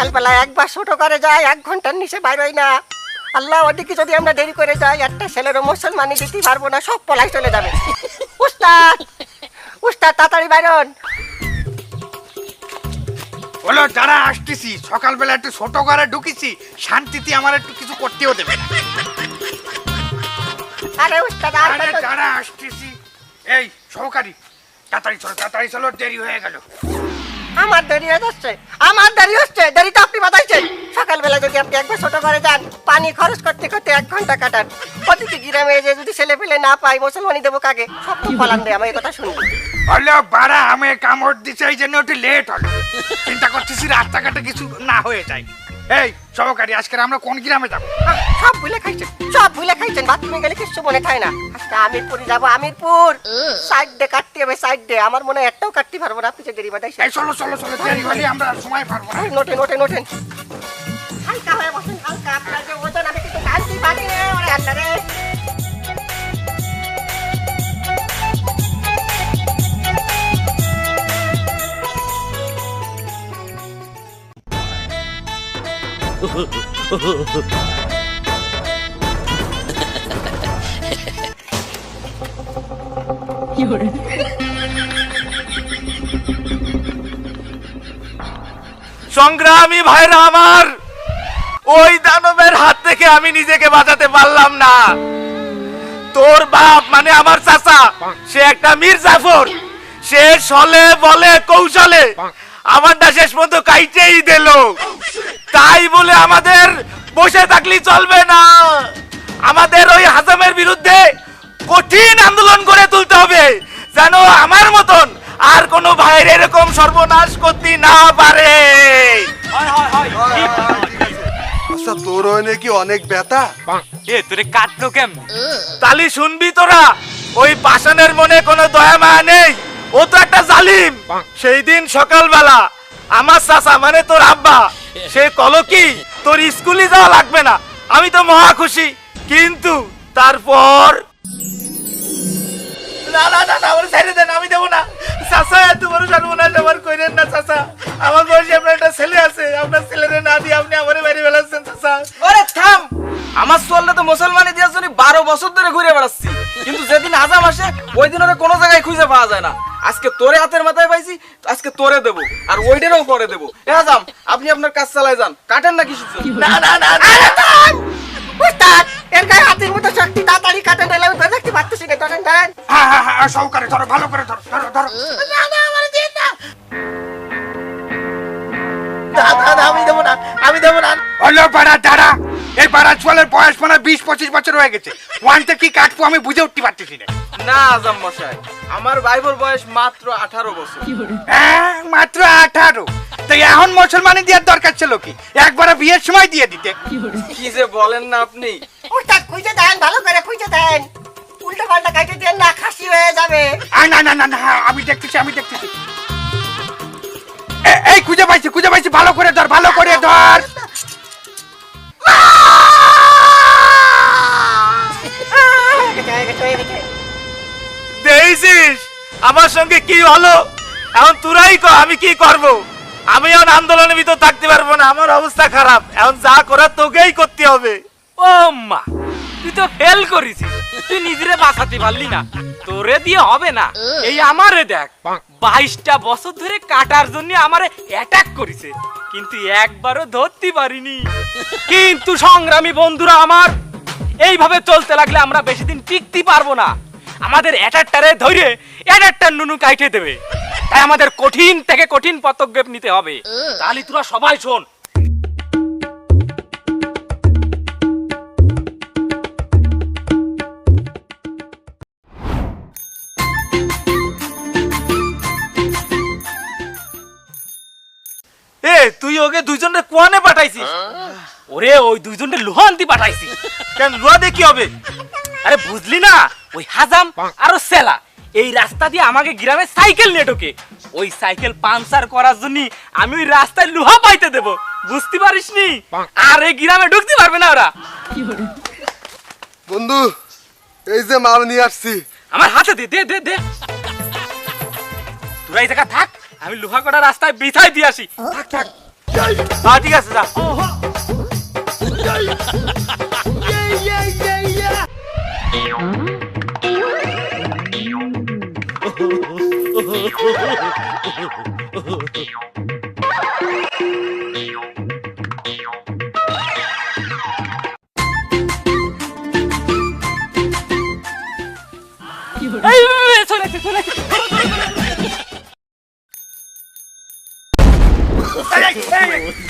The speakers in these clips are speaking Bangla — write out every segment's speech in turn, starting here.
সকালবেলা একবার ছোট করে যায়, 1 ঘন্টার নিচে বাইর হয় না। আল্লাহ, ওদিকে যদি আমরা দেরি করে যাই, একটা ছেলেরও মুসলমানি দিতে পারবো না, সব পলাই চলে যাবে। উস্তাদ, উস্তাদ তাড়াতাড়ি বাইরন। বলো যারা আসতেছি, সকালবেলা একটু ছোট করে ঢুকিছি, শান্তিতে আমার একটু কিছু করতেও দেবে না। আরে উস্তাদ, আর আরে কত- যারা আসতেছি, এই সহকারী তাড়াতাড়ি চলো, দেরি হয়ে গেল। আমার দেরি হয়ে যাচ্ছে, আমার দেরি হচ্ছে। দেরি তো আপনি বাতাইছেন। সকালবেলা যদি আপনি একবার ছোট করে যান, পানি খরচ করতে করতে 1 ঘন্টা কাটান। ওদিকে গ্রামে যে যদি ছেলে পেলে না পাই, মুসলমানি দেবো কাকে? সব তো ফলান দেয়, আমি এই কথা শুনবো। হলো বাড়া, আমি কামড় দিছে, এই জন্য একটু লেট হলো। চিন্তা করতেছি রাস্তাঘাটে কিছু না হয়ে যায়। এই সহকারী, আজকে আমরা কোন গ্রামে যাবো? সব ভুলে খাইছেন, সব ভুলে খাইছেন। বাথরুমে গেলে কিছু মনে থাকে না। আজকে আমিরপুরে যাবো, আমিরপুর। সাইড ডে কাটতে হবে, সাইড ডে। আমার মনে হয় একটাও কাটতে পারবো না, আপনি যে দেরি বাদাইছেন। এই চলো চলো চলো, দেরি হলে আমরা সময় পারবো না। নোটেন নোটেন নোটেন। হালকা হয়ে বসেন, হালকা। আপনার যে ওজন আমি কিন্তু টানতে পারি না। ওরে আল্লাহ রে। সংগ্রামী ভাইরা আমার, ওই দানবের হাত থেকে আমি নিজেকে বাঁচাতে পারলাম না। তোর বাপ মানে আমার চাচা, সে একটা মীর জাফর। সে ছলে বলে কৌশলে আমারটা শেষ পর্যন্ত কাইটেই দিল। তাই বলে আমাদের বসে থাকলেই চলবে না। আমাদের ওই হাজামের বিরুদ্ধে কঠিন আন্দোলন করে তুলতে হবে, যেন আমার মতন আর কোনো ভাইয়ের এরকম সর্বনাশ করতে না পারে। আচ্ছা, তোর নাকি অনেক ব্যথা। এ তোরে কাটলো কেন? তালি শুনবি তোরা, ওই পাষাণের মনে কোনো দয়া মায়া নেই। ও তো একটা জালিম। সেই দিন সকালবেলা আমার চাচা মানে তোর আব্বা, সে কলো কি তোর স্কুলে যাওয়া লাগবে না। আমি তো মহা খুশি, কিন্তু তারপর না না না না, ওর ছেড়ে দেন, আমি দেবো না। চাচা, এত বড় সর্বনাশ আমার কইরেন না চাচা। আমার বয়সে আপনার একটা ছেলে আছে, আপনার ছেলেরে না দিয়ে আপনি আমারে মেরে ফেলাচ্ছেন চাচা। ওরে থাম! আমার সোয়ালটা তো মুসলমানি দিয়ার জন্য 12 বছর ধরে ঘুরে বেড়াচ্ছি, কিন্তু যেদিন আজাম আসে ওই দিন ওরে কোনো জায়গায় খুঁজে পাওয়া যায় না। আজকে তোরে হাতের মাথায় পাইছি, আজকে তোরে দেবো, আর ওইটারও পরে দেবো। এ আজাম, আপনি আপনার কাজ চালায় যান, কাটেন না কিছু। না না না না। আরে থাম! উস্তাদ, এর গায়ে হাতের মতো শক্তি, তাড়াতাড়ি কাটেন, নাহলে আমি ধরে রাখতে পারতেছি না। ধরেন ধরেন। হ্যাঁ হ্যাঁ হ্যাঁ, সহকারী ধরো, ভালো করে ধরো ধরো ধরো। না না, আমার দিয়ে না। না না, আমি দেবো না, আমি দেবো না। হলো পাড়া দাঁড়া, এই পাড়া চুয়ালের বয়স মানে 20-25 বছর হয়ে গেছে। ওয়ানটা কি কাটবো আমি বুঝে উঠতে পারতেছি না। না আজাম মশাই, আমার ভাইবোর বয়স মাত্র 18 বছর। হ্যাঁ, মাত্র 18। তো এখন মুসলমানি দেওয়ার দরকার ছিল কি? একবারে বিয়ের সময় দিয়ে দিতে। কি যে বলেন না আপনি। উস্তাদ, খুঁজে দেন, ভালো করে খুঁজে দেন। উল্টো পাল্টা কাটে দেন না, খাসি হয়ে যাবে। না না না না, আমি দেখতেছি আমি দেখতেছি। এই খুঁজে পাইছি, ভালো করে ধর, ভালো করে ধর। দেখছিস আমার সঙ্গে কি হলো? এখন তোরাই কর আমি কি করব? আমি এখন আন্দোলনের ভিতর থাকতে পারবো না, আমার অবস্থা খারাপ। এখন যা করার তোকেই করতে হবে। ও মা, তুই তো ফেল করেছিস, তুই নিজেরে বাঁচাতে পারলি না, তোরে দিয়ে হবে না। এই আমারে দেখ, 22টা বছর ধরে কাটার জন্য আমারে অ্যাটাক করেছে, কিন্তু একবারও ধরতে পারিনি। কিন্তু সংগ্রামী বন্ধুরা আমার, এইভাবে চলতে লাগলে আমরা বেশি দিন টিকতে পারবো না। আমাদের অ্যাটাকটারে ধরে অ্যাটাকটার নুনু কাইটে দেবে। তাই আমাদের কঠিন থেকে কঠিন পদক্ষেপ নিতে হবে। তাহলে তোরা সবাই শোন। এ তুই ওকে দুইজনের কোয়ানে পাঠাইছিস? ওরে ওই দুইজনকে লোহা আনতে পাঠাইছি। কেন, লুয়া দিয়ে কি হবে? আরে বুঝলি না, ওই হাজাম আর সেলা এই রাস্তা দিয়ে আমাকে গ্রামে সাইকেল নিয়ে ঢোকে। ওই সাইকেল পাঞ্চার করার জন্য আমি ওই রাস্তায় লোহা পাইতে দেব, বুঝতে পারিসনি? আর এই গ্রামে ঢুকতে পারবে না ওরা। বন্ধু, এই যে মাল নিয়ে আসছি। আমার হাতে দে দে দে দে। তোরা এই জায়গা থাক, আমি লোহা কটা রাস্তায় বিছাই দিয়ে আসি। থাক থাক। ঠিক আছে যা। চলে আসছে, চলে আসছে।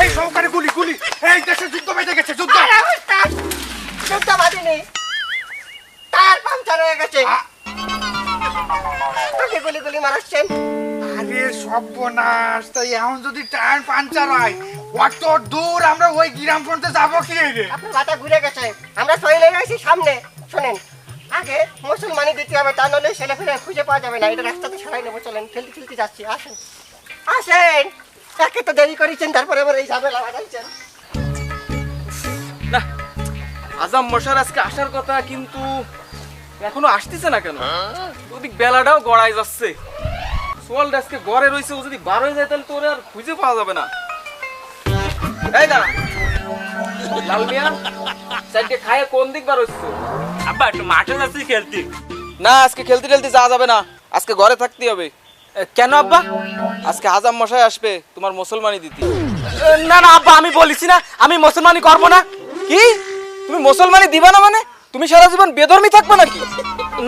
এই সহকারে গুলি গুলি, এই দেশে যুদ্ধ বেঁধে গেছে, যুদ্ধ। আরে ওস্তাদ, যুদ্ধ বাঁধেনি, টায়ার পাংচার হয়ে গেছে। আপনি গুলি গুলি মারাচ্ছেন। আরে সর্বনাশ, তাই এখন যদি টায়ার পাঞ্চার হয়, কত দূর আমরা ওই গ্রাম পর্যন্ত যাবো কি রে? আপনার মাথা ঘুরে গেছে, আমরা চলে গেছি সামনে। শোনেন, আগে মুসলমানি দিতে হবে, তা নাহলে ছেলে ফেলে খুঁজে পাওয়া যাবে না। এটা রাস্তাতে সরাই নেবো, চলেন, ঠেলতে ঠেলতে যাচ্ছি। আসেন আসেন, একে তো দেরি করেছেন, তারপরে আবার এই ঝামেলা বাজাইছেন। না, আজাম মশার আজকে আসার কথা, কিন্তু এখনো আসতেছে না কেন? ওদিক বেলাটাও গড়াই যাচ্ছে। সোয়ালটা আজকে গড়ে রয়েছে, ও যদি বার হয়ে যায় তাহলে তোরে আর খুঁজে পাওয়া যাবে না। এই দাঁড়া, লাল মিয়া, চারটে খায় কোন দিক বার হচ্ছে? আব্বা একটু মাঠে যাচ্ছি খেলতে। না, আজকে খেলতে টেলতে যাওয়া যাবে না, আজকে ঘরে থাকতে হবে। কেন আব্বা? আজকে আজাম মশাই আসবে তোমার মুসলমানি দিতে। না না আব্বা, আমি বলেছি না আমি মুসলমানি করবো না। কি, তুমি মুসলমানি দিবা না মানে? তুমি সারা জীবন বেধর্মী থাকবে নাকি?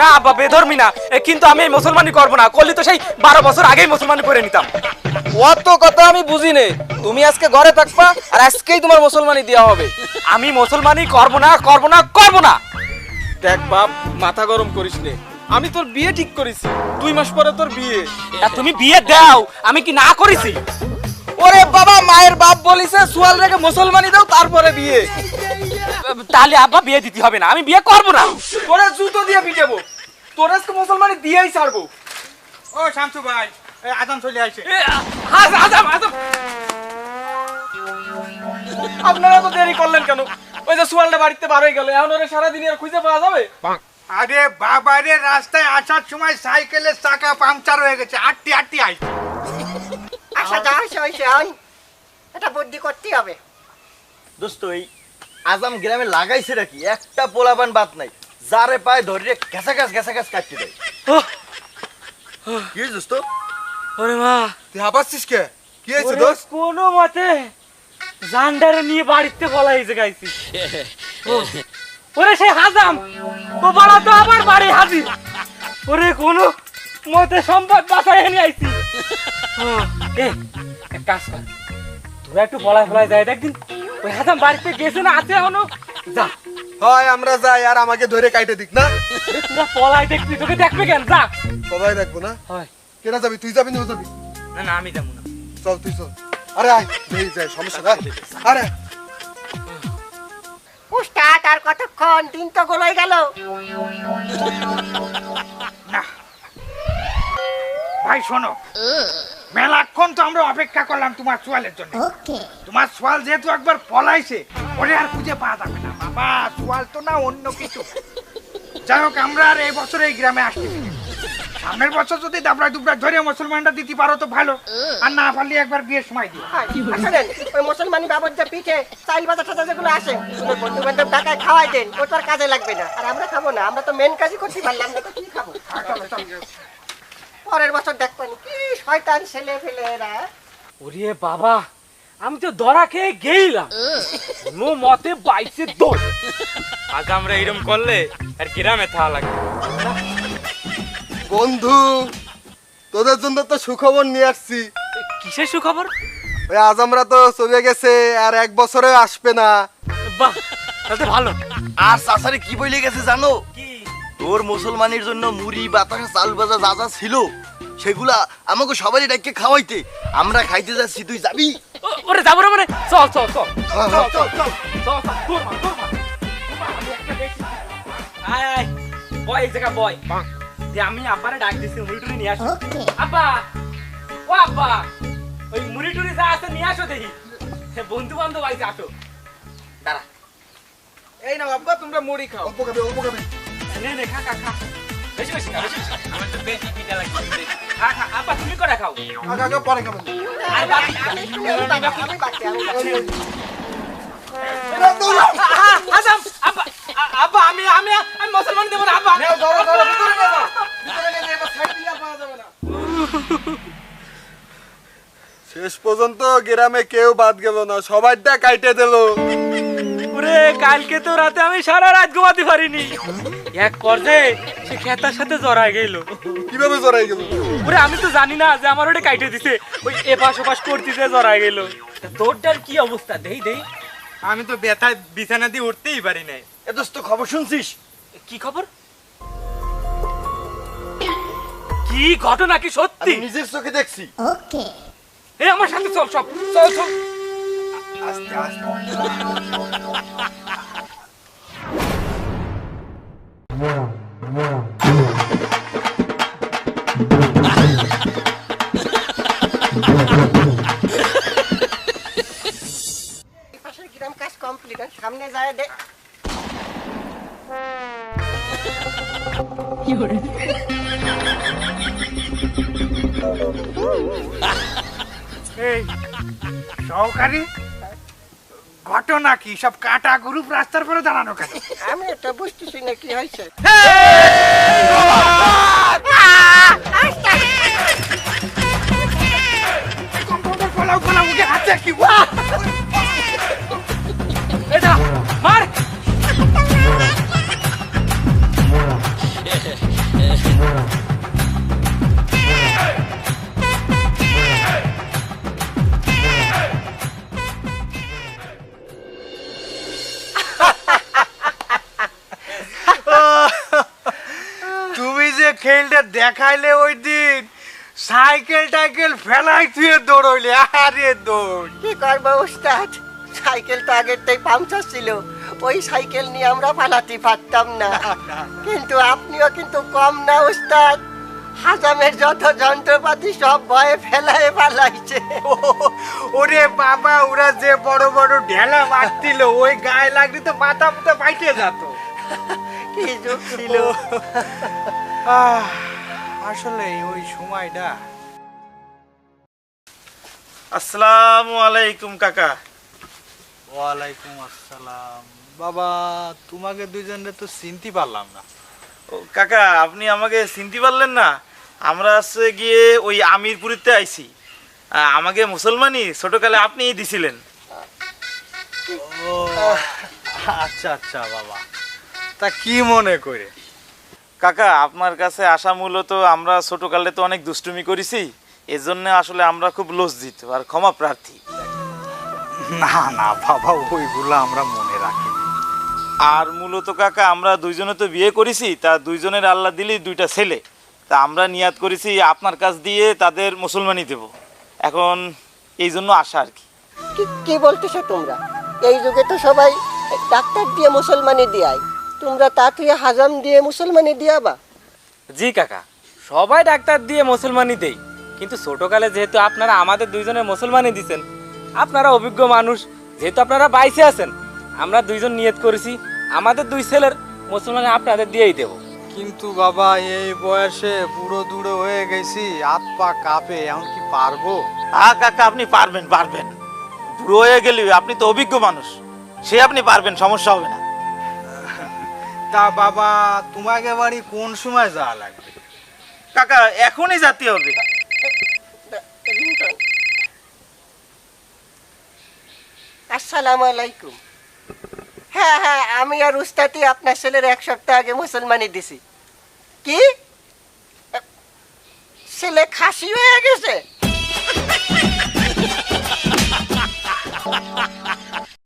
না আব্বা, বেধর্মী না, কিন্তু আমি এই মুসলমানি করবো না। করলে তো সেই 12 বছর আগেই মুসলমানি করে নিতাম। অত কথা আমি বুঝি নে। তুমি আজকে ঘরে থাকবা, আর আজকেই তোমার মুসলমানি দেওয়া হবে। আমি মুসলমানি করবো না, করবো না, করবো না। দেখ বাপ, মাথা গরম করিস নে। আমি তোর বিয়ে ঠিক করেছি, 2 মাস পরে তোর বিয়ে। তা তুমি বিয়ে দাও, আমি কি না করেছি? ওরে বাবা, মায়ের বাপ বলিছে সোয়াল রেখে মুসলমানি দাও, তারপরে বিয়ে। তাহলে আব্বা বিয়ে দিতে হবে না, আমি বিয়ে করবো না। তোরে জুতো দিয়ে পিটাবো, তোর আজকে মুসলমানি দিয়েই ছাড়বো। ও শামসু ভাই, এই আজান চলে আসে। আজাম, আজাম। আপনারা তো দেরি করলেন কেন? ওই যে সোয়ালটা বাড়িতে বার হয়ে গেল, এখন ওরে সারাদিন আর খুঁজে পাওয়া যাবে? আরে বাবা রে, রাস্তায় আসার সময় সাইকেলের চাকা পাংচার হয়ে গেছে, আটটি আটটি আই। আসা যা হয়েছে এটা বুদ্ধি করতে হবে। দোস্ত, এই আজাম গ্রামে লাগাইছে নাকি একটা পোলাপান বাদ নাই, যারে পায় ধরে ঘেসা ঘাস কাটতে দেয়। কি হয়েছে দোস্ত? ওরে মা, তুই হাবাচ্ছিস কে? কি হয়েছে দোস্ত? কোনো মতে জান্ডারে নিয়ে বাড়িতে পলাইছে গাইছি। ওরে সেই হাজাম, ও বলা তো আবার বাড়ি হাজির। ওরে কোনো মতে সম্পদ বাঁচাই নিয়ে আইছি। এক কাজ কর, তোরা একটু পলাই যায় একদিন। ওই হাজাম বাড়িতে গেছে না, আছে এখনো? যা, হয় আমরা যাই, আর আমাকে ধরে কাইটে দিক না। তোরা পলাই দেখবি, তোকে দেখবে কেন? যা। সবাই দেখবো না। হয় কেনা যাবি? তুই যাবি না ও যাবি? না না, আমি যাবো না। চল তুই চল। আরে আয়, এই যাই, সমস্যা না। আরে উস্তাদ, আর কতক্ষণ? দিন তো গোলাই গেল। ভাই শোনো, মেলাক্ষণ তো আমরা অপেক্ষা করলাম তোমার সোয়ালের জন্য। তোমার সোয়াল যেহেতু একবার পলাইছে, ওরে আর খুঁজে পাওয়া যাবে না বাবা। সোয়াল তো না, অন্য কিছু। যাই হোক, আমরা আর এই বছর এই গ্রামে আসছি। সামনের বছর যদি দাবড়া দুবড়া ধরে মুসলমানটা দিতে পারো তো ভালো, আর না পারলে একবার বিয়ের সময় দিও। শোনেন, ওই মুসলমানি বাবর যে পিঠে চাইল বাজার টাজার যেগুলো আসে, বন্ধু বান্ধব টাকায় খাওয়াই দেন, ও তো আর কাজে লাগবে না। আর আমরা খাবো না, আমরা তো মেন কাজই করতে পারলাম না, তো কি খাবো? পরের বছর দেখবেন কি শয়তান ছেলে ফেলে এরা। ওরে বাবা, আমি তো ধরা খেয়ে গেইলাম। কোনো মতে বাইসে দোষ। আজ আমরা এরকম করলে আর গ্রামে থাকা লাগবে। বন্ধু, তোদের জন্য তো সুখবর নিয়ে আসছি। কিসের সুখবর? ওই আজামরা তো চলে গেছে, আর 1 বছরে আসবে না। বাহ, তাহলে ভালো। আর চাচারে কি বলে গেছে জানো? কি? তোর মুসলমানের জন্য মুড়ি বাতাসা চাল ভাজা যা যা ছিল সেগুলা আমাকে সবারই ডাকে খাওয়াইতে। আমরা খাইতে যাচ্ছি, তুই যাবি? ওরে যাবো রে, মানে চল চল চল হ্যাঁ, হ্যাঁ, চল চল। চল চল, দৌড় মার, দৌড় মার। আমি একটা দেখছি। আয় আয়, বয় এই জায়গা বয়। যে আমি আব্বারে ডাক দিছি, মুড়ি টুড়ি নিয়ে আসো। আব্বা, ও আব্বা, ওই মুড়ি টুড়ি যা আছে নিয়ে আসো দেখি। বন্ধু বান্ধব আইছে, আসো। দাঁড়া, এই না বাবা, তোমরা মুড়ি খাও। অল্প খাবে, অল্প খাবে। নে নে, খা খা খা। বেশি বেশি খা, বেশি বেশি খা। আমার তো বেশি পিঠা লাগছে। খা খা, আব্বা তুমি করে খাও। আগে আগে পরে খাবেন। আর বাকি আমি বাকি আজম আব্বা আব্বা আমি আমি আমি মুসলমান দেব না আব্বা নেও ধরো ধরো ভিতরে নিয়ে যাও ভিতরে নিয়ে যাও, এবার সাইড দিয়ে আর পাওয়া যাবে না। শেষ পর্যন্ত গ্রামে কেউ বাদ গেল না, সবাইটা কাইটে দিল। ওরে কালকে তো রাতে আমি সারা রাত ঘুমাতে পারিনি, এক পর্যায়ে সে খেতার সাথে জড়ায় গেল। কিভাবে জড়াই গেল? ওরে আমি তো জানি না যে আমার ওটা কাইটে দিছে, ওই এপাশ ওপাশ করতেছে জড়ায় গেল। তোরটার কি অবস্থা দেই দেই? আমি তো ব্যথায় বিছানা দিয়ে উঠতেই পারি নাই। এ দোস্ত খবর শুনছিস? কি খবর? কি ঘটনা কি সত্যি? আমি নিজের চোখে দেখছি। এই আমার সাথে চল, সব চল চল। আস্তে আস্তে এই পাশের গ্রাম কাজ কমপ্লিট, সামনে যায় দে। এই সহকারী ঘটনা কি? সব কাটা গ্রুপ রাস্তার পরে দাঁড়ানো কেন? আমি এটা বুঝতেছি না কি হয়েছে। কম্পাউন্ডার ফলাও ফলাও ওকে হাতে কি? এটা মার। তুমি যে খেলটা দেখাইলে ওই দিন, সাইকেল টাইকেল ফেলাই তুই দৌড়ইলে, আরে দৌড়। কি করবো উস্তাদ, সাইকেল তো আগেরটাই পাংচার ছিল, ওই সাইকেল নিয়ে আমরা পালাতে পারতাম না। কিন্তু আপনিও কিন্তু কম না উস্তাদ, হাজামের যত যন্ত্রপাতি সব ভয়ে ফেলায় পালাইছে। ওরে বাবা, ওরা যে বড় বড় ঢেলা মারছিল, ওই গায়ে লাগলে তো মাথা মুথা ফাইটে যেত। কি যুগ ছিল। আসলে ওই সময়টা। আসসালামু আলাইকুম কাকা। ওয়ালাইকুম আসসালাম। বাবা, তোমাকে দুইজনে তো চিনতে পারলাম না। ও কাকা, আপনি আমাকে চিনতে পারলেন না? আমরা হচ্ছে গিয়ে ওই আমিরপুরিতে আইছি। আমাকে মুসলমানি ছোটকালে আপনিই দিছিলেন। ও আচ্ছা আচ্ছা বাবা, তা কি মনে করে? কাকা, আপনার কাছে আসা মূলত আমরা ছোটকালে তো অনেক দুষ্টুমি করেছি, এজন্য আসলে আমরা খুব লজ্জিত আর ক্ষমা প্রার্থী। না না বাবা, ওইগুলো আমরা মনে রাখি। আর মূলত কাকা, আমরা দুইজনে তো বিয়ে করেছি, তা দুইজনের আল্লাহ দিলেই দুইটা ছেলে, তা আমরা নিয়াত করেছি আপনার কাছ দিয়ে তাদের মুসলমানি দেব। এখন এই জন্য আসা আর কি। কি বলতেছো তোমরা? এই যুগে তো সবাই ডাক্তার দিয়ে মুসলমানি দিয়ায়, তোমরা তা তুই হাজাম দিয়ে মুসলমানি দিয়াবা? জি কাকা, সবাই ডাক্তার দিয়ে মুসলমানি দেই, কিন্তু ছোটকালে যেহেতু আপনারা আমাদের দুইজনের মুসলমানি দিছেন, আপনারা অভিজ্ঞ মানুষ, যেহেতু আপনারা বাইসে আছেন, আমরা দুইজন নিয়ত করেছি আমাদের দুই ছেলের মুসলমানি আপনাদের দিয়েই দেব। কিন্তু বাবা, এই বয়সে বুড়ো দুড়ো হয়ে গেছি, হাত পা কাঁপে, এখন কি পারবো? কাকা, আপনি পারবেন পারবেন, বুড়ো হয়ে গেলে আপনি তো অভিজ্ঞ মানুষ, সে আপনি পারবেন, সমস্যা হবে না। তা বাবা, তোমাকে বাড়ি কোন সময় যাওয়া লাগবে? কাকা, এখনই যেতে হবে। আসসালামু আলাইকুম। হ্যাঁ হ্যাঁ, আমি আর উস্তাদি আপনার ছেলের 1 সপ্তাহ আগে মুসলমানি দিছি। কি ছেলে খাসি হয়ে গেছে?